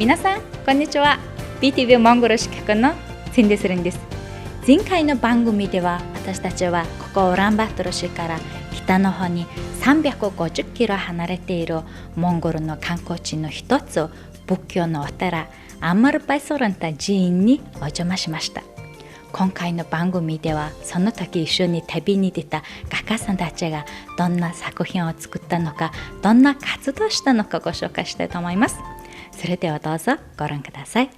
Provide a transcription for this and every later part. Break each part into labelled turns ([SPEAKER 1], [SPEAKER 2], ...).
[SPEAKER 1] 皆さんこんにちは。 BTV モンゴル支局のセンデスレンです。前回の番組では私たちはここウランバートル市から北の方に350キロ離れているモンゴルの観光地の一つ、仏教のお寺アンマルパイソランタ寺院にお邪魔しました。今回の番組ではその時一緒に旅に出た画家さんたちがどんな作品を作ったのか、どんな活動したのかご紹介したいと思います。それではどうぞご覧ください。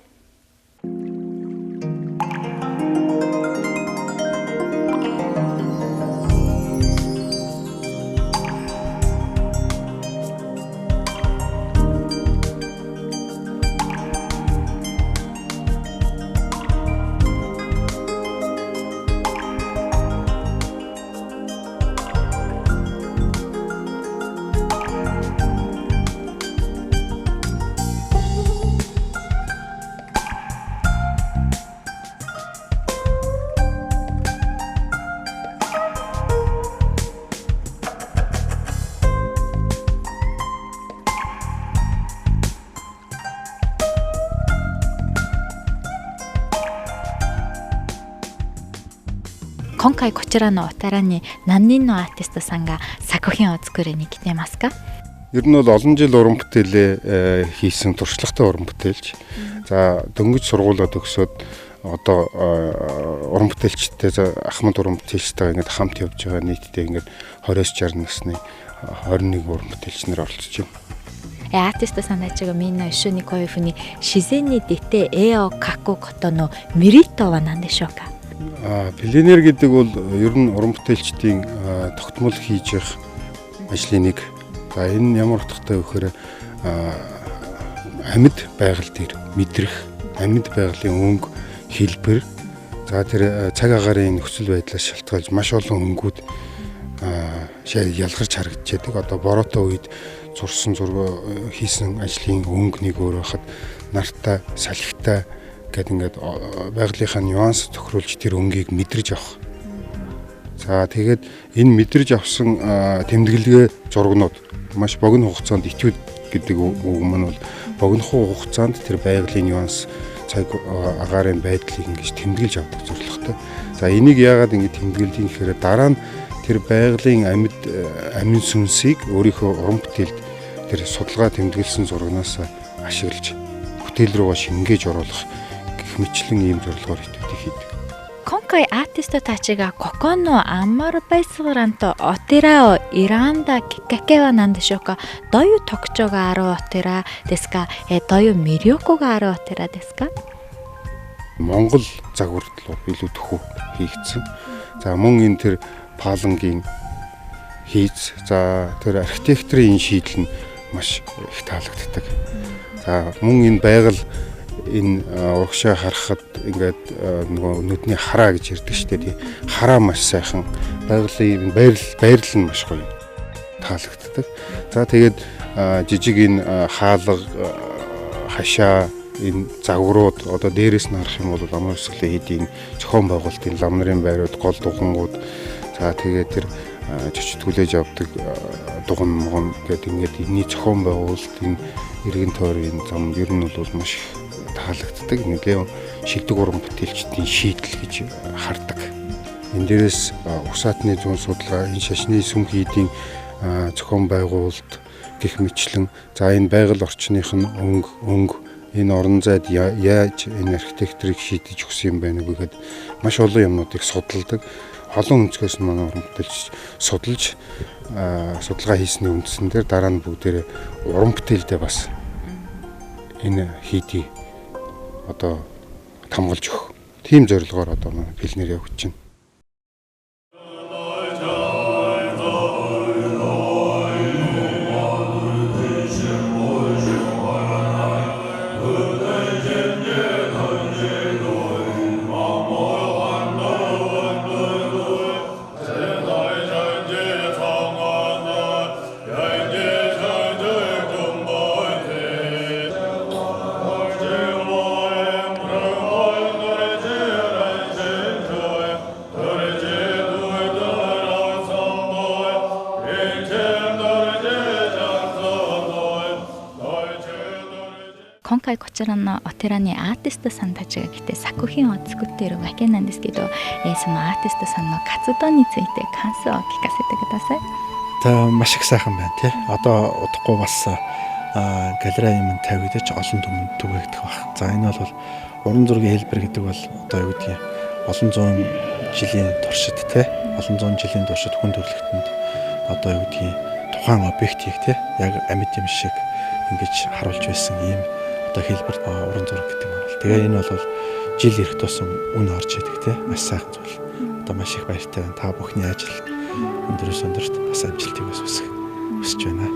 [SPEAKER 1] 今回こちらのお寺に何人のアーティストさんが作品を作りに来てますか？Ер
[SPEAKER 2] нь бол олон жил уран бүтээлээ хийсэн туршлагатай уран бүтээлч. За дөнгөж сургуулиуд өгсөд одоо уран бүтээлчтэй Ахмад уран бүтээлчтэйгээ ингээд хамт явж байгаа нийтдээ ингээд 20-60 насны 21 уран бүтээлч нар оролцож байна.
[SPEAKER 1] アーティストさんたちがみんな一緒にこういうふうに自然に出て絵を描くことのメリットは何でしょうか？Пленэр
[SPEAKER 2] гэдэг бол ер нь уран бүтээлчдийн тогтмол хийж явах ажлын нэг. За энэ ямар утгатай вэ гэхээр амьд байгаль дээр мэдрэх, амьд байгалийн өнгө, хэлбэр, за тэр цаг агаарын нөхцөл байдлаас шалтгаалж маш олон өнгүүд ялгарч харагдаж байдаг. Одоо бороотой үед зурсан зураг хийсэн ажлын өнгө нэг өөр байхад нартай, салхитай гэдэг ингээд байгалийнхаа нюанс тохируулж тэр өнгийг мэдрэж авах. За тэгээд энэ мэдрэж авсан тэмдэглэгээ зургнууд маш богино хугацаанд этюд гэдэг үг маань бол богинохоо хугацаанд тэр байгалийн нюанс, цаг агаарын байдлыг ингэж тэмдэглэж авдаг зорилготой. За энийг яагаад ингэж тэмдэглэдэг гэхээр дараа нь тэр байгалийн амин сүнсийг өөрийнхөө уран бүтээлд тэр судалгаа тэмдэглэсэн зурагнаас ашиглаж бүтээл рүүгээ шингээж оруулах мэтлэн ийм зорилгоор итвэдийг хийдэг.
[SPEAKER 1] 今回アーティストたちがここのアンマルパイソランとお寺を選んだきっかけは何でしょうか？どういう特徴があるお寺ですか？どういう魅力があるお寺ですか？
[SPEAKER 2] Монгол загварт руу илүү төхөө хийгдсэн. За мөн энэ тэр палангийн хийц, за тэр архитектурын шийдэл нь маш их таалагддаг. За мөн энэ байгаль энэ урагшаа харахад ингээд нөгөө нүдний хараа гэж ярьдаг шүү дээ. Хараа маш сайхан, байгалийн байрал нь маш гоё таалагддаг. За тэгээд жижиг энэ хаалга, хашаа, энэ загварууд одоо дээрээс нь харах юм бол амар өсгөлийн хэдийн зохион байгуулалтын лам нарын байрууд, гол дугангууд, за тэгээд тэр чөчтгүүлээж авдаг дуган гэдэг ингээд энэний зохион байгуулалт, энэ иргэн тойрын зам ер нь бол маш таалагддаг. Нэлээд шилдэг уран бүтээлчдийн шийдэл гэж хардаг. Энэ дээрээс усаатны зүүн судалгаа, энэ шашны сүм хийдийн зохион байгуулалт гэх мэтлэн, за энэ байгаль орчных нь өнгө, энэ орон зайд яаж энэ архитектурыг шийдэж өгсөн юм байна гэхэд маш олон юмнуудыг судалдаг. Олон өнцгөөс нь манай уран бүтээлч судалж судалгаа хийсний үндсэн дээр дараа нь бүгдээрээ уран бүтээлдээ бас энэ хийдий одоо хамгаалж өгөх тийм зорилгоор одоо манай пленэр явагдаж байна.
[SPEAKER 1] 回こちらのお寺にアーティストさんたちが来て作品を作っているわけなんですけど、そのアーティストさんの活動について感想を聞かせてください。
[SPEAKER 3] маш их сайхан байна тий. Одоо удахгүй бас галерей юм тавигдаж олон түмэнд түгээгдэх баг. За энэ бол уран зургийн хэлбэр гэдэг бол одоо юу гэдгийг олон зуун жилийн туршид тий. Олон зуун жилийн туршид хүн төрөлхтөнд одоо юу гэдгийг тухайн объектийг тий яг амьд юм шиг ингэж харуулж байсан ийм одоо хэлбэр уран зураг гэдэг юм бол. Тэгээ энэ бол жил ирэх тусам үн орж идэг тий. Маш сайхан зүйл. Одоо маш их баяртай байна. Та бүхний ажил өндөрөөс өндөрт бас амжилтыг хүсэж байна.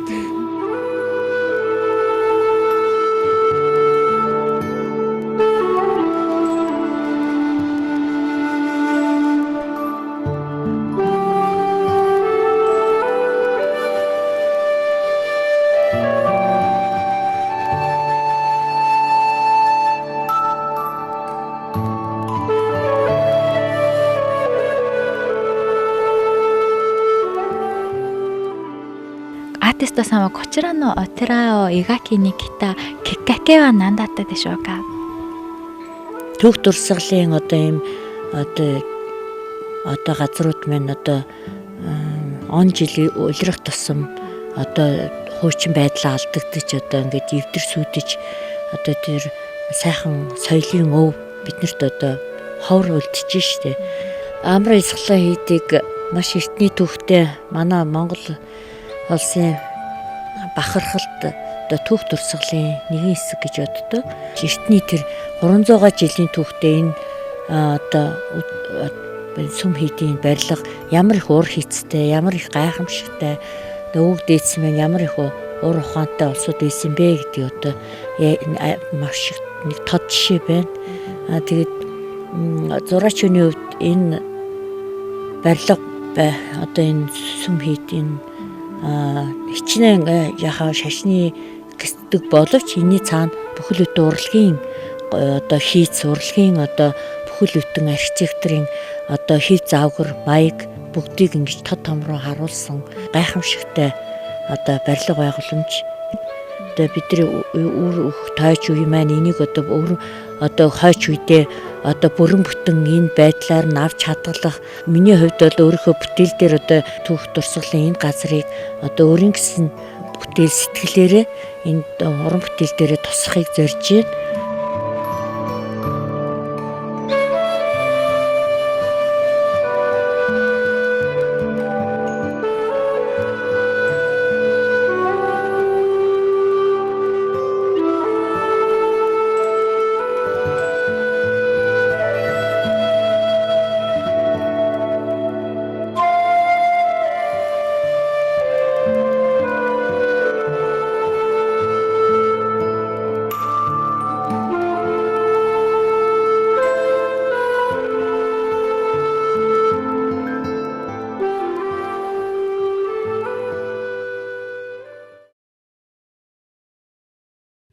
[SPEAKER 1] アーティストさんはこちらのお寺を描きに来たきっかけは何だったでしょうか。
[SPEAKER 4] Түүх дурсгалын одоо ийм одоо газрууд маань одоо он жилийн улирах тусам одоо хуучин байдлаа алдагдаж одоо ингээд эвдэр сүдэж одоо тэр сайхан соёлын өв биднэрт одоо ховор үлдчихэж штэ. Амар избглаа хийдэг маш эртний түүхтэй манай Монгол улсын бахархалт одоо түүх дурсгалын нэгэн хэсэг гэж боддог. Эртний тэр 300 жилийн түүхтэй энэ одоо сүм хийдийн барилга ямар их уур хийцтэй, ямар их гайхамшигтай, өвөг дээдсэн маань ямар их уур ухаантай улсууд байсан бэ гэдэг одоо маш их нэг тод жишээ байна. Тэгээд зураачны хувьд энэ барилга одоо энэ сүм хийдийн хичнээн яхаа шашны гисдэг боловч энэний цаана бүхэл бүтэн урлагийн одоо хийц урлагийн одоо бүхэл бүтэн архитекторын одоо хэв заавгар маяг бүгдийг ингэж тод том руу харуулсан гайхамшигтай одоо барилга байгууламж. Одоо бидний үр тойч үе маань энийг одоо хойч үедээ одоо бүрэн бүтэн энэ байдлаар нь авч хадгалах. Миний хувьд бол өөрийнхөө бүтээл дээр одоо түүх дурсгалын энэ газрыг одоо өөрийн гэсэн бүтээл сэтгэлээрээ энэ уран бүтээл дээрээ тусахыг зорж байна.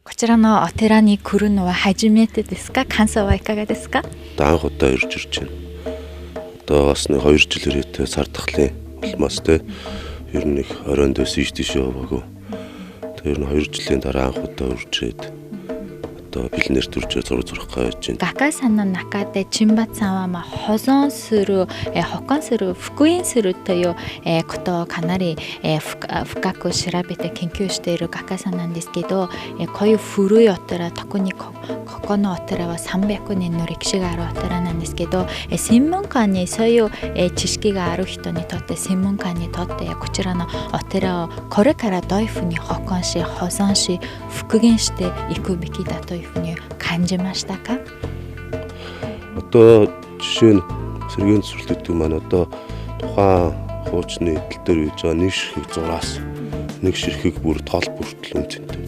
[SPEAKER 1] こちらのお寺に来るのは初めてですか？感想はいかがですか？
[SPEAKER 5] Анх удаа ирж байна. Одоо бас нэг 2 жил ирээтэй сар тахлын улмаас те ер нь их оройнд дэс ийш яваагүй. Тэр нь 2 жилийн дараа анх удаа үржээд одоо бэлнэр төрж зурх гэж байна.
[SPEAKER 1] 画家さんの中で陳抜さんは保存する、保管する、復元するという、ことをかなり、深く調べて研究している画家さんなんですけど、こういう古いお寺、特にここのお寺は300年の歴史があるお寺なんですけど、専門家にそういう、知識がある人にとって、専門家にとってこちらのお寺をこれからどういうふうに保管し、保存し、復元していくべきだというふうに感じましたか？
[SPEAKER 5] Одоо жишээ нь сэргийн төсвөрлөдөг маань одоо тухайн хуучны эдэл дээр үйж байгаа нэг ширхэг зураас нэг ширхэг бүр тол бүртэл үнцэнтэй.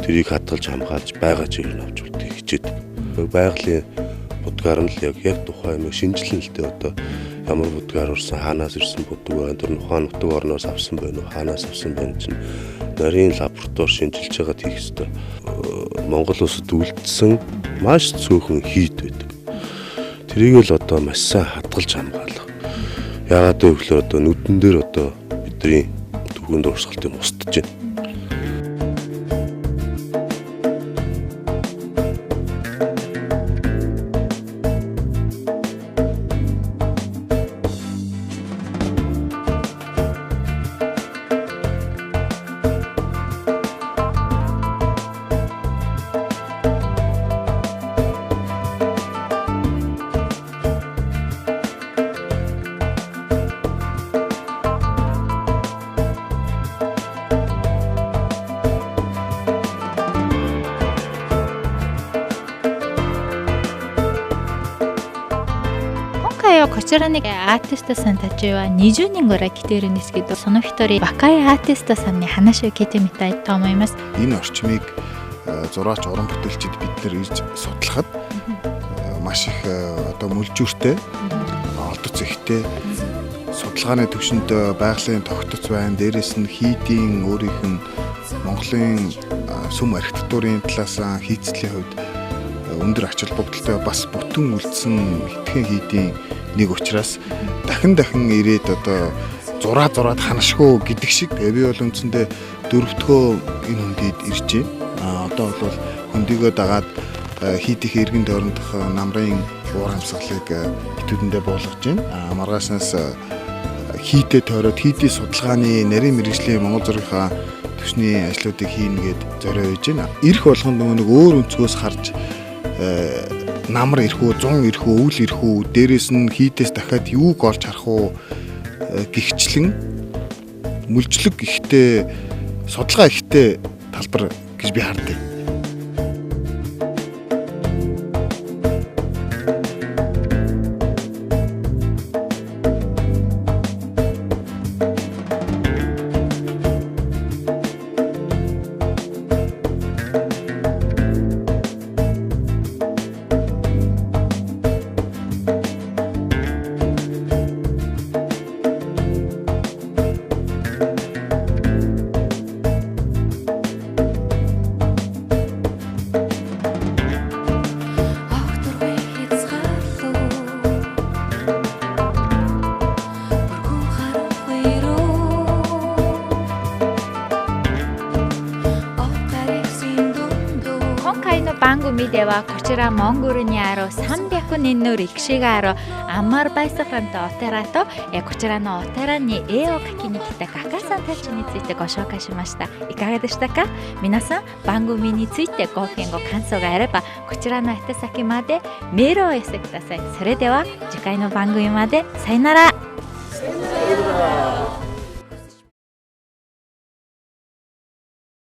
[SPEAKER 5] Тэрийг хадгалж хамгаалж байгаа жигээр нь авч үлдээ хичээдэг. Байгалийн будгаар нь л яг тухайн юм шинжилэн л дээ одоо ямар будгаар урсан хаанаас ирсэн будаг байна, тэр ухаан нутаг орноос авсан байна уу, хаанаас авсан байна чинь нарийн лаборатори шинжилж байгаад хийх ёстой. Монгол улсад үлдсэн маш цөөхөн хийд байдаг. Тэрийг л одоо маш сайн хадгалж хамгаалах. Яагаад гэвэл одоо нүдэн дээр одоо бидний түүхэн дурсгалтыг устж байна.
[SPEAKER 1] ちらにアーティストさんたちは20人ぐらい来ているんですけど、その一人若いアーティストさんに話を聞いてみたいと思います。
[SPEAKER 6] Энэ орчмыг зураач уран бүтээлчид бид нэр ирж судлахад маш их одоо мүлжүүртэй олдоц ихтэй судалгааны түвшинд байгалийн тогтоц байна. Дээрээс нь хийдийн өөрийнх нь Монголын сүм архитектурын талаас хийцлийн хувьд өндөр ач холбогдолтой бас бүтэн үлдсэн хитгэн хийдийн нэг учраас дахин ирээд одоо зураад ханашгүй гэдэг шиг би бол үндсэндээ дөрөвдгөө энэ хүндийд ирж байна. Одоо бол хөндийгөө дагаад хийдих эргэн тойрондох намрын уур амьсгалыг итүүдэндээ буулгаж байна. Маргаашнаас хийдэ тойроод хийдийн судалгааны нарийн мэргэжлийн Монгол зургийнхаа түвшний ажлуудыг хийнэ гэд зорио өгж байна. Ирэх болгонд нэг өөр өнцгөөс харж намар ирэх үү, зун ирэх үү, өвөл ирэх үү, дээрээс нь хийдээс дахиад юуг олж харах уу гихчлэн мүлжлэг ихтэй судалгаа ихтэй талбар гэж би харддаг.
[SPEAKER 1] 番組ではこちらモンゴルにある300年の歴史があるアンマールバイスフラントお寺とこちらのお寺に絵を描きに来た画家さんたちについてご紹介しました。いかがでしたか？皆さん番組についてご意見ご感想があればこちらの宛先までメールを寄せてください。それでは次回の番組までさよなら。